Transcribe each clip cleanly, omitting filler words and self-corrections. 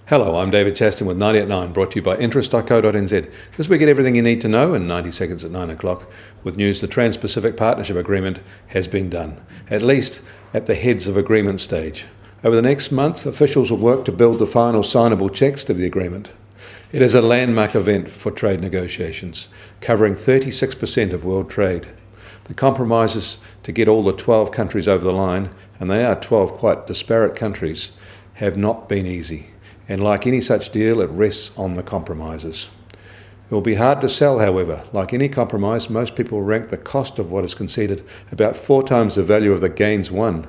Hello, I'm David Chaston with 90 at 9, brought to you by interest.co.nz. This week, get everything you need to know in 90 seconds at 9 o'clock. With news, the Trans-Pacific Partnership Agreement has been done, at least at the heads of agreement stage. Over the next month, officials will work to build the final signable text of the agreement. It is a landmark event for trade negotiations, covering 36% of world trade. The compromises to get all the 12 countries over the line, and they are 12 quite disparate countries, have not been easy. And like any such deal, it rests on the compromises. It will be hard to sell, however. Like any compromise, most people rank the cost of what is conceded about 4 times the value of the gains won.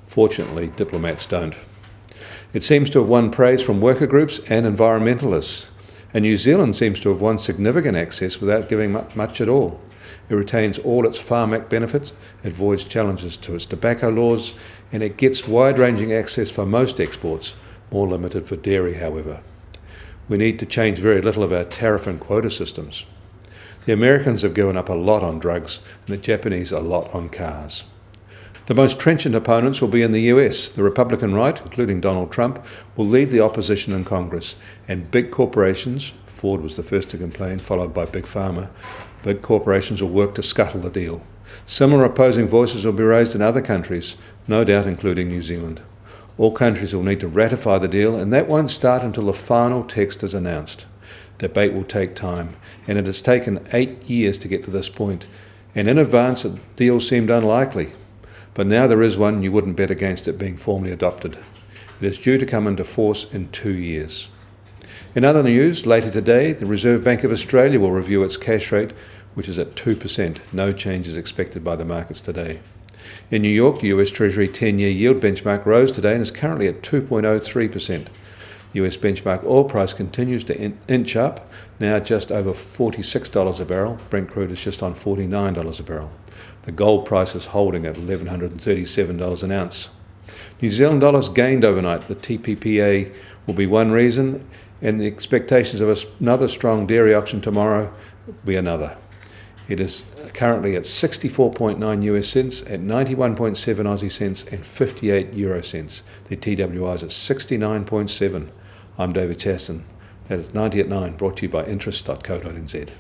Fortunately, diplomats don't. It seems to have won praise from worker groups and environmentalists. And New Zealand seems to have won significant access without giving much at all. It retains all its Farm Act benefits, it avoids challenges to its tobacco laws, and it gets wide-ranging access for most exports. More limited for dairy, however. We need to change very little of our tariff and quota systems. The Americans have given up a lot on drugs and the Japanese a lot on cars. The most trenchant opponents will be in the US. The Republican right, including Donald Trump, will lead the opposition in Congress, and big corporations, Ford was the first to complain, followed by Big Pharma, big corporations will work to scuttle the deal. Similar opposing voices will be raised in other countries, no doubt including New Zealand. All countries will need to ratify the deal, and that won't start until the final text is announced. Debate will take time, and it has taken 8 years to get to this point. And in advance, the deal seemed unlikely. But now there is one, you wouldn't bet against it being formally adopted. It is due to come into force in 2 years. In other news, later today, the Reserve Bank of Australia will review its cash rate, which is at 2%. No changes expected by the markets today. In New York, the US Treasury 10-year yield benchmark rose today and is currently at 2.03%. The US benchmark oil price continues to inch up, now just over $46 a barrel. Brent crude is just on $49 a barrel. The gold price is holding at $1,137 an ounce. New Zealand dollars gained overnight. The TPPA will be one reason, and the expectations of another strong dairy auction tomorrow will be another. It is currently at 64.9 US cents, at 91.7 Aussie cents and 58 Euro cents. The TWI is at 69.7. I'm David Chaston. That is 90 at 9, brought to you by interest.co.nz.